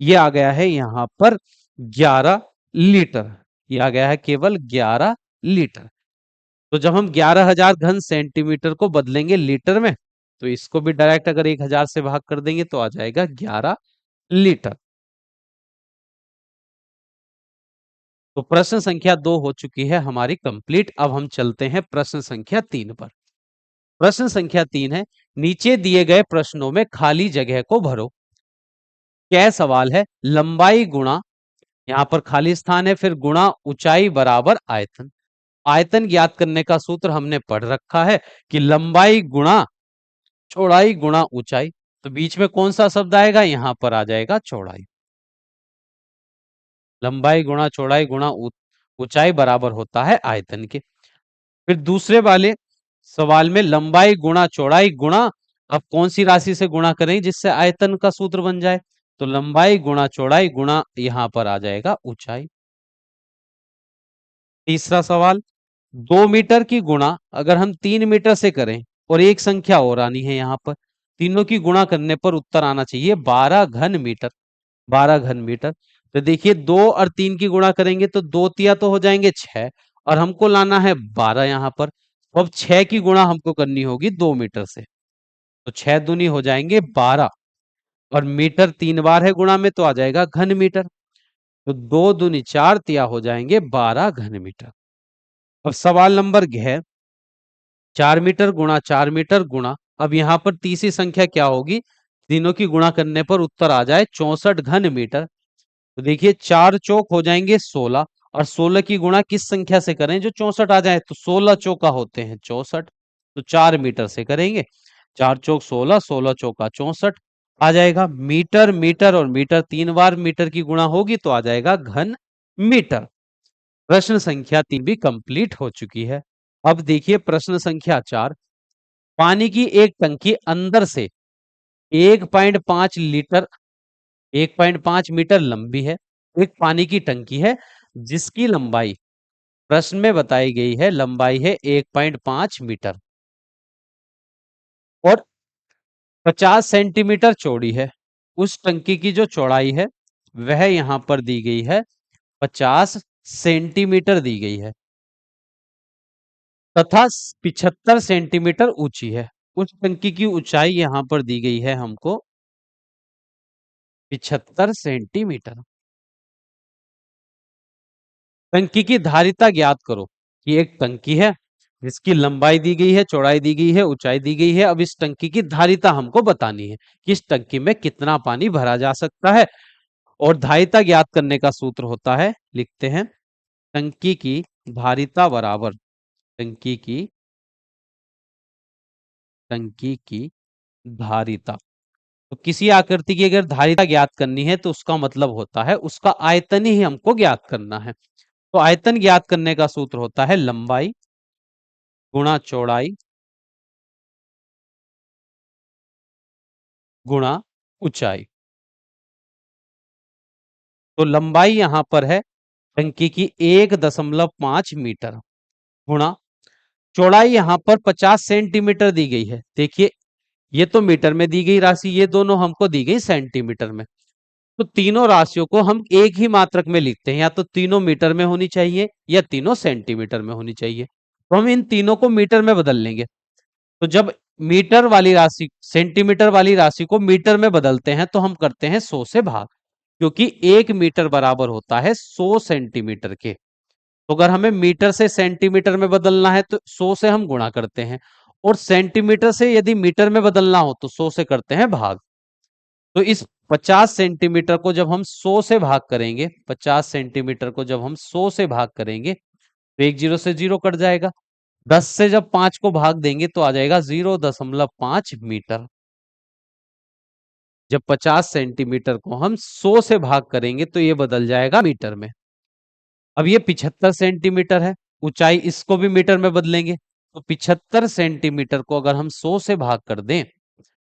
ये आ गया है यहाँ पर 11 लीटर। ये आ गया है केवल 11 लीटर। तो जब हम 11,000 घन सेंटीमीटर को बदलेंगे लीटर में तो इसको भी डायरेक्ट अगर 1000 से भाग कर देंगे तो आ जाएगा 11 लीटर। तो प्रश्न संख्या 2 हो चुकी है हमारी कंप्लीट। अब हम चलते हैं प्रश्न संख्या 3 पर। प्रश्न संख्या 3 है, नीचे दिए गए प्रश्नों में खाली जगह को भरो। क्या सवाल है, लंबाई गुणा, यहां पर खाली स्थान है, फिर गुणा ऊंचाई बराबर आयतन। आयतन ज्ञात करने का सूत्र हमने पढ़ रखा है कि लंबाई गुणा चौड़ाई गुणा ऊंचाई। तो बीच में कौन सा शब्द आएगा, यहां पर आ जाएगा चौड़ाई। लंबाई गुणा चौड़ाई गुणा ऊंचाई बराबर होता है आयतन के। फिर दूसरे वाले सवाल में लंबाई गुणा चौड़ाई गुणा, अब कौन सी राशि से गुणा करें जिससे आयतन का सूत्र बन जाए, तो लंबाई गुणा चौड़ाई गुणा यहां पर आ जाएगा ऊंचाई। तीसरा सवाल, 2 मीटर की गुणा अगर हम 3 मीटर से करें, और एक संख्या और आनी है यहाँ पर, तीनों की गुणा करने पर उत्तर आना चाहिए 12 घन मीटर। 12 घन मीटर। तो देखिए 2 और 3 की गुणा करेंगे तो 2 तिया तो हो जाएंगे 6, और हमको लाना है 12 यहाँ पर। तो अब 6 की गुणा हमको करनी होगी 2 मीटर से, तो 6 दूनी हो जाएंगे 12, और मीटर 3 बार है गुणा में तो आ जाएगा घन मीटर। तो 2 दूनी 4, तिया हो जाएंगे 12 घन मीटर। अब सवाल नंबर है 4 मीटर गुणा 4 मीटर गुणा, अब यहाँ पर तीसरी संख्या क्या होगी, तीनों की गुणा करने पर उत्तर आ जाए 64 घन मीटर। तो देखिए 4 चौक हो जाएंगे 16, और 16 की गुणा किस संख्या से करें जो 64 आ जाए, तो 16 चौका होते हैं 64, तो 4 मीटर से करेंगे। 4 चौक 16, 16 चौका 64 आ जाएगा। मीटर मीटर और मीटर 3 बार मीटर की गुणा होगी तो आ जाएगा घन मीटर। प्रश्न संख्या 3 भी कंप्लीट हो चुकी है। अब देखिए प्रश्न संख्या 4, पानी की एक टंकी अंदर से 1.5 लीटर 1.5 मीटर लंबी है। एक पानी की टंकी है जिसकी लंबाई प्रश्न में बताई गई है, लंबाई है 1.5 मीटर और 50 सेंटीमीटर चौड़ी है। उस टंकी की जो चौड़ाई है वह यहां पर दी गई है 50 सेंटीमीटर दी गई है, तथा 75 सेंटीमीटर ऊंची है। उस टंकी की ऊंचाई यहां पर दी गई है हमको 75 सेंटीमीटर। टंकी की धारिता ज्ञात करो। कि एक टंकी है जिसकी लंबाई दी गई है, चौड़ाई दी गई है, ऊंचाई दी गई है। अब इस टंकी की धारिता हमको बतानी है कि इस टंकी में कितना पानी भरा जा सकता है। और धारिता ज्ञात करने का सूत्र होता है, लिखते हैं, टंकी की धारिता बराबर टंकी की टंकी की धारिता। तो किसी आकृति की अगर धारिता ज्ञात करनी है तो उसका मतलब होता है उसका आयतन ही हमको ज्ञात करना है। तो आयतन ज्ञात करने का सूत्र होता है लंबाई गुणा चौड़ाई गुणा ऊंचाई। तो लंबाई यहां पर है टंकी की 1.5 मीटर गुणा चौड़ाई यहां पर 50 सेंटीमीटर दी गई है। देखिए ये तो मीटर में दी गई राशि, ये दोनों हमको दी गई सेंटीमीटर में। तो तीनों राशियों को हम एक ही मात्रक में लिखते हैं, या तो तीनों मीटर में होनी चाहिए या तीनों सेंटीमीटर में होनी चाहिए। तो हम इन तीनों को मीटर में बदल लेंगे। तो जब मीटर वाली राशि सेंटीमीटर वाली राशि को मीटर में बदलते हैं तो हम करते हैं 100 से भाग, क्योंकि 1 मीटर बराबर होता है 100 सेंटीमीटर के। तो अगर हमें मीटर से सेंटीमीटर में बदलना है तो 100 से हम गुणा करते हैं, और सेंटीमीटर से यदि मीटर में बदलना हो तो 100 से करते हैं भाग। तो इस 50 सेंटीमीटर को जब हम 100 से भाग करेंगे, 50 सेंटीमीटर को जब हम 100 से भाग करेंगे तो एक जीरो से जीरो कट जाएगा। 10 से जब 5 को भाग देंगे तो आ जाएगा 0.5 मीटर। जब 50 सेंटीमीटर को हम 100 से भाग करेंगे तो ये बदल जाएगा मीटर में। अब ये 75 सेंटीमीटर है, ऊंचाई इसको भी मीटर में बदलेंगे। तो 75 सेंटीमीटर को अगर हम 100 से भाग कर दें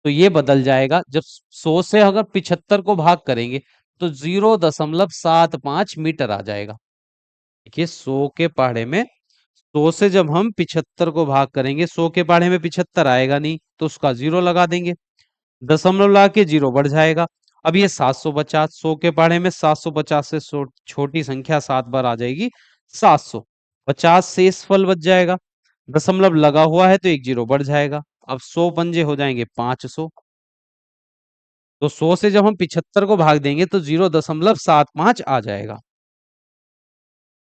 तो ये बदल जाएगा। जब 100 से अगर 75 को भाग करेंगे तो 0.75 मीटर आ जाएगा। देखिए 100 के पहाड़े में 100 से जब हम 75 को भाग करेंगे, 100 के पहाड़े में 75 आएगा नहीं तो उसका जीरो लगा देंगे, दशमलव लगा के जीरो बढ़ जाएगा। अब ये 750, 100 के पहाड़े में 750 से छोटी संख्या 7 बार आ जाएगी 700, 50 शेष फल बच जाएगा। दशमलव लगा हुआ है तो एक जीरो बढ़ जाएगा। अब 100 पंजे हो जाएंगे 500। तो 100 से जब हम 75 को भाग देंगे तो 0.75 आ जाएगा।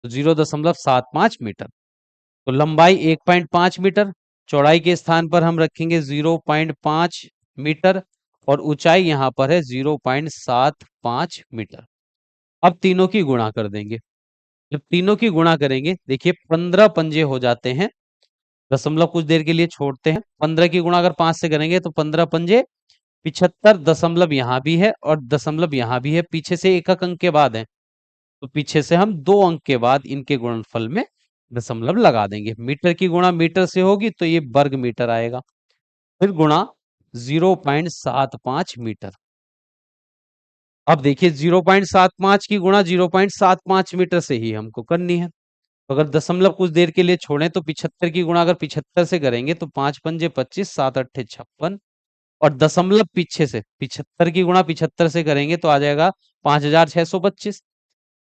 तो 0.75 मीटर। तो लंबाई 1.5 मीटर, चौड़ाई के स्थान पर हम रखेंगे 0.5 मीटर, और ऊंचाई यहां पर है 0.75 मीटर। अब तीनों की गुणा कर देंगे। जब तीनों की गुणा करेंगे, देखिए 15 पंजे हो जाते हैं, दशमलव कुछ देर के लिए छोड़ते हैं। 15 की गुणा अगर 5 से करेंगे तो 15 पंजे 75, दशमलव यहां भी है और दशमलव यहां भी है, पीछे से एक एक अंक के बाद है, तो पीछे से हम 2 अंक के बाद इनके गुणनफल में दशमलव लगा देंगे। मीटर की गुणा मीटर से होगी तो ये वर्ग मीटर आएगा, फिर गुणा 0.75 मीटर। अब देखिए 0.75 की गुणा 0.75 मीटर से ही हमको करनी है। तो अगर दशमलव कुछ देर के लिए छोड़ें तो 75 की गुणा अगर 75 से करेंगे तो 5 पंजे 25, 7 अट्ठे 56, और दशमलव पीछे से 75 की गुणा 75 से करेंगे तो आ जाएगा 5625।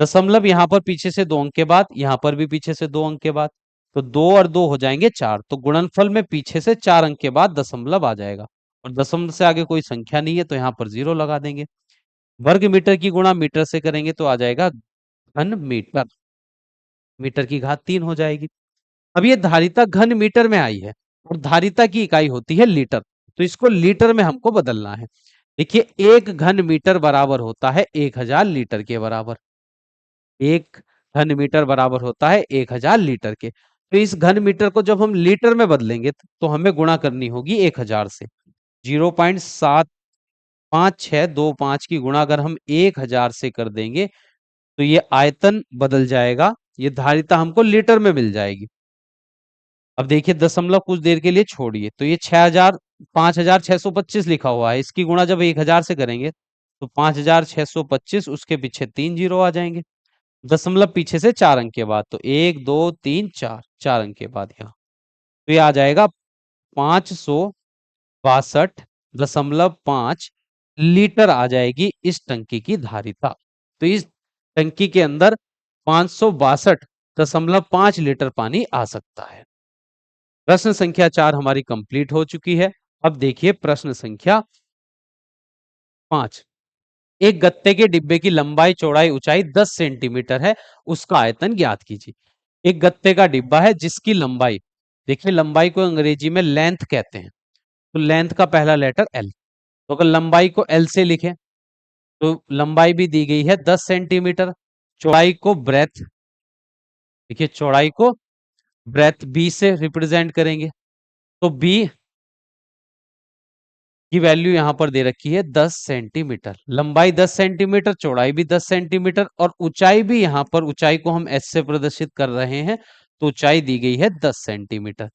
दशमलव यहाँ पर पीछे से 2 अंक के बाद, यहाँ पर भी पीछे से 2 अंक के बाद, तो 2 और 2 हो जाएंगे 4। तो गुणनफल में पीछे से 4 अंक के बाद दशमलव आ जाएगा, और दशमलव से आगे कोई संख्या नहीं है तो यहाँ पर जीरो लगा देंगे। वर्ग मीटर की गुणा मीटर से करेंगे तो आ जाएगा घन मीटर, मीटर की घात 3 हो जाएगी। अब ये धारिता घन मीटर में आई है और धारिता की इकाई होती है लीटर, तो इसको लीटर में हमको बदलना है। देखिए 1 घन मीटर बराबर होता है 1000 लीटर के बराबर। 1 घन मीटर बराबर होता है 1000 लीटर के। तो इस घन मीटर को जब हम लीटर में बदलेंगे तो हमें गुणा करनी होगी 1000 से। 0.75625 की गुणा अगर हम 1000 से कर देंगे तो ये आयतन बदल जाएगा, ये धारिता हमको लीटर में मिल जाएगी। अब देखिए दशमलव कुछ देर के लिए छोड़िए, तो ये 6000 5625 लिखा हुआ है, इसकी गुणा जब 1000 से करेंगे तो 5625, उसके पीछे 3 जीरो आ जाएंगे, दशमलव पीछे से 4 अंक के बाद, तो 1 2 3 4, 4 अंक के बाद यहाँ, तो ये आ जाएगा 562.5 लीटर आ जाएगी इस टंकी की धारिता। तो इस टंकी के अंदर 562.5 लीटर पानी आ सकता है। प्रश्न संख्या 4 हमारी कंप्लीट हो चुकी है। अब देखिए प्रश्न संख्या 5। एक गत्ते के डिब्बे की लंबाई चौड़ाई ऊंचाई 10 सेंटीमीटर है, उसका आयतन ज्ञात कीजिए। एक गत्ते का डिब्बा है जिसकी लंबाई, देखिए लंबाई को अंग्रेजी में लेंथ कहते हैं, तो लेंथ का पहला लेटर एल। तो अगर लंबाई को एल से लिखें तो लंबाई भी दी गई है 10 सेंटीमीटर, चौड़ाई को ब्रेथ, देखिए चौड़ाई को ब्रेथ बी से रिप्रेजेंट करेंगे, तो बी की वैल्यू यहां पर दे रखी है 10 सेंटीमीटर। लंबाई 10 सेंटीमीटर, चौड़ाई भी 10 सेंटीमीटर और ऊंचाई भी, यहां पर ऊंचाई को हम एच से प्रदर्शित कर रहे हैं, तो ऊंचाई दी गई है 10 सेंटीमीटर।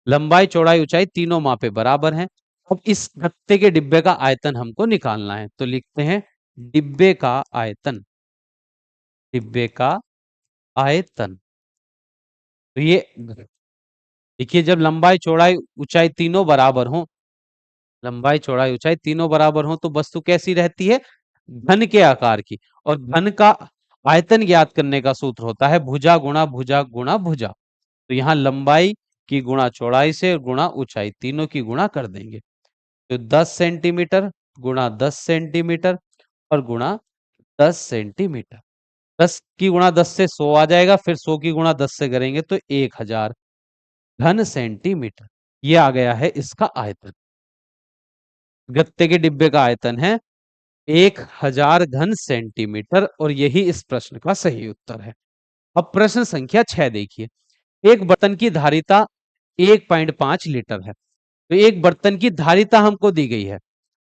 लंबाई चौड़ाई ऊंचाई तीनों मापे बराबर हैं। अब इस गत्ते के डिब्बे का आयतन हमको निकालना है, तो लिखते हैं डिब्बे का आयतन। डिब्बे का आयतन, तो ये देखिए जब लंबाई चौड़ाई ऊंचाई तीनों बराबर हो, लंबाई चौड़ाई ऊंचाई तीनों बराबर हो तो वस्तु कैसी रहती है, घन के आकार की। और घन का आयतन ज्ञात करने का सूत्र होता है भुजा गुणा भुजा गुणा भुजा। तो यहाँ लंबाई की गुणा चौड़ाई से गुणा ऊंचाई, तीनों की गुणा कर देंगे, तो 10 सेंटीमीटर गुणा 10 सेंटीमीटर और गुणा 10 सेंटीमीटर। 10 की गुणा 10 से 100 आ जाएगा, फिर 100 की गुणा 10 से करेंगे तो 1000 घन सेंटीमीटर। ये आ गया है इसका आयतन। गत्ते के डिब्बे का आयतन है 1000 घन सेंटीमीटर और यही इस प्रश्न का सही उत्तर है। अब प्रश्न संख्या 6 देखिए। एक बर्तन की धारिता 1.5 लीटर है, तो एक बर्तन की धारिता हमको दी गई है,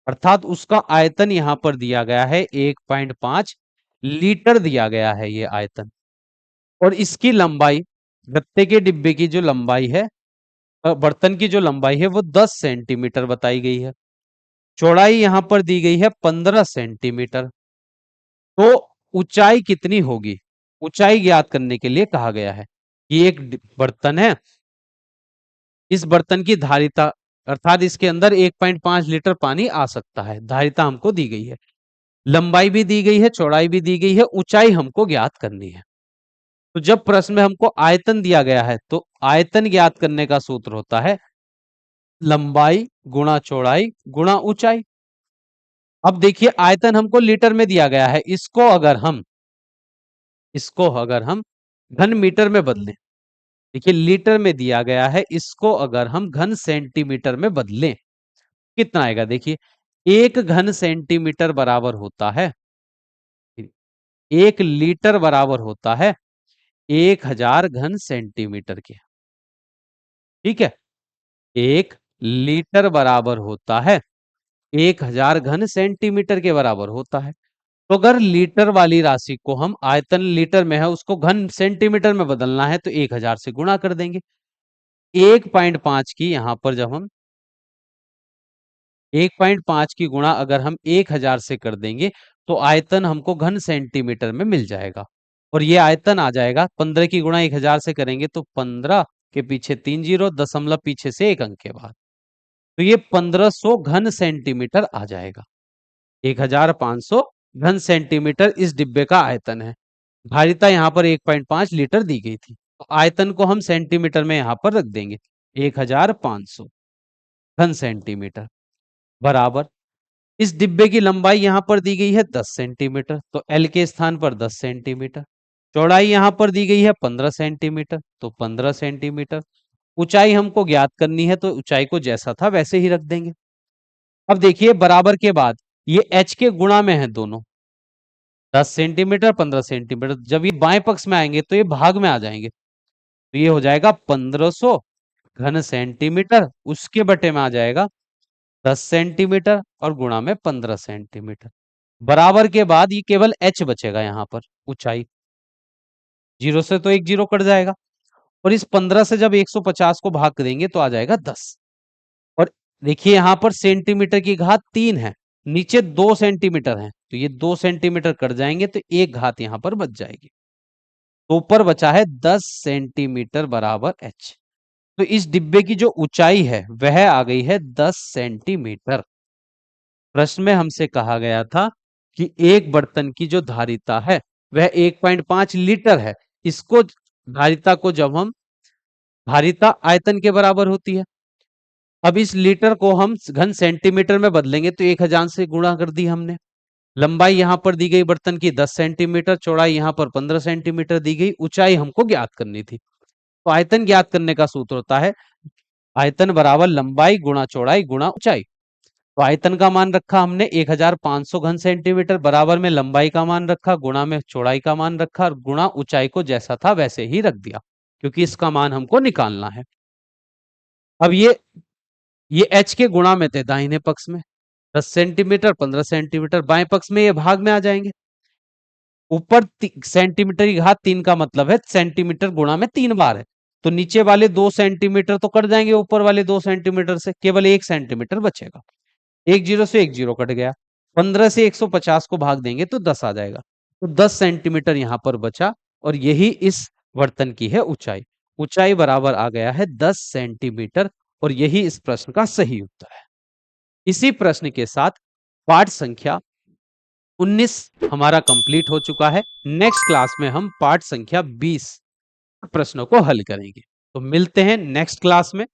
अर्थात उसका आयतन यहां पर दिया गया है 1.5 लीटर दिया गया है ये आयतन। और इसकी लंबाई, गत्ते के डिब्बे की जो लंबाई है, बर्तन की जो लंबाई है वो 10 सेंटीमीटर बताई गई है, चौड़ाई यहां पर दी गई है 15 सेंटीमीटर। तो ऊंचाई कितनी होगी, ऊंचाई ज्ञात करने के लिए कहा गया है कि एक बर्तन है, इस बर्तन की धारिता अर्थात इसके अंदर 1.5 लीटर पानी आ सकता है, धारिता हमको दी गई है, लंबाई भी दी गई है, चौड़ाई भी दी गई है, ऊंचाई हमको ज्ञात करनी है। तो जब प्रश्न में हमको आयतन दिया गया है तो आयतन ज्ञात करने का सूत्र होता है लंबाई गुणा चौड़ाई गुणा ऊंचाई। अब देखिए आयतन हमको लीटर में दिया गया है, इसको अगर हम घन मीटर में बदलें, देखिए लीटर में दिया गया है, इसको अगर हम घन सेंटीमीटर में बदलें कितना आएगा, देखिए 1 घन सेंटीमीटर बराबर होता है, 1 लीटर बराबर होता है 1000 घन सेंटीमीटर के। ठीक है, 1 लीटर बराबर होता है 1000 घन सेंटीमीटर के बराबर होता है। तो अगर लीटर वाली राशि को हम, आयतन लीटर में है, उसको घन सेंटीमीटर में बदलना है तो 1000 से गुणा कर देंगे। 1.5 की यहां पर जब हम 1.5 की गुणा अगर हम 1000 से कर देंगे तो आयतन हमको घन सेंटीमीटर में मिल जाएगा। और ये आयतन आ जाएगा, 15 की गुणा 1000 से करेंगे तो 15 के पीछे 3 जीरो, दशमलव पीछे से एक अंक के बाद, तो ये 1500 घन सेंटीमीटर आ जाएगा। 1500 घन सेंटीमीटर इस डिब्बे का आयतन है। धारिता यहाँ पर 1.5 लीटर दी गई थी, तो आयतन को हम सेंटीमीटर में यहाँ पर रख देंगे, 1500 घन सेंटीमीटर बराबर, इस डिब्बे की लंबाई यहां पर दी गई है 10 सेंटीमीटर, तो एल के स्थान पर 10 सेंटीमीटर, चौड़ाई यहां पर दी गई है 15 सेंटीमीटर, तो 15 सेंटीमीटर, ऊंचाई हमको ज्ञात करनी है तो ऊंचाई को जैसा था वैसे ही रख देंगे। अब देखिए बराबर के बाद ये एच के गुणा में है दोनों, 10 सेंटीमीटर 15 सेंटीमीटर, जब ये बाएं पक्ष में आएंगे तो ये भाग में आ जाएंगे, तो ये हो जाएगा 1500 घन सेंटीमीटर, उसके बटे में आ जाएगा 10 सेंटीमीटर और गुणा में 15 सेंटीमीटर। बराबर के बाद ये केवल h बचेगा, यहां पर ऊंचाई, जीरो से तो एक जीरो कट जाएगा, और इस 15 से जब 150 को भाग देंगे तो आ जाएगा 10। और देखिए यहां पर सेंटीमीटर की घात 3 है, नीचे 2 सेंटीमीटर है, तो ये 2 सेंटीमीटर कट जाएंगे तो एक घात यहां पर बच जाएगी, तो ऊपर बचा है 10 सेंटीमीटर बराबर h। तो इस डिब्बे की जो ऊंचाई है वह आ गई है 10 सेंटीमीटर। प्रश्न में हमसे कहा गया था कि एक बर्तन की जो धारिता है वह 1.5 लीटर है, इसको धारिता को जब हम, धारिता आयतन के बराबर होती है, अब इस लीटर को हम घन सेंटीमीटर में बदलेंगे तो 1000 से गुणा कर दी हमने, लंबाई यहां पर दी गई बर्तन की 10 सेंटीमीटर, चौड़ाई यहां पर 15 सेंटीमीटर दी गई, ऊंचाई हमको ज्ञात करनी थी। तो आयतन ज्ञात करने का सूत्र होता है आयतन बराबर लंबाई गुणा चौड़ाई गुणा ऊंचाई। तो आयतन का मान रखा हमने 1500 घन सेंटीमीटर, बराबर में लंबाई का मान रखा, गुणा में चौड़ाई का मान रखा और गुणा ऊंचाई को जैसा था वैसे ही रख दिया, क्योंकि इसका मान हमको निकालना है। अब ये h के गुणा में थे दाहिने पक्ष में 10 सेंटीमीटर 15 सेंटीमीटर, बाएं पक्ष में ये भाग में आ जाएंगे। ऊपर सेंटीमीटर की घात 3 का मतलब है सेंटीमीटर गुणा में 3 बार है, तो नीचे वाले 2 सेंटीमीटर तो कट जाएंगे, ऊपर वाले 2 सेंटीमीटर से केवल 1 सेंटीमीटर बचेगा। एक जीरो से एक जीरो कट गया, 15 से 150 को भाग देंगे तो 10 आ जाएगा, तो 10 सेंटीमीटर यहां पर बचा और यही इस बर्तन की है ऊंचाई। ऊंचाई बराबर आ गया है 10 सेंटीमीटर और यही इस प्रश्न का सही उत्तर है। इसी प्रश्न के साथ पाठ संख्या 19 हमारा कंप्लीट हो चुका है। नेक्स्ट क्लास में हम पाठ संख्या 20 प्रश्नों को हल करेंगे। तो मिलते हैं नेक्स्ट क्लास में।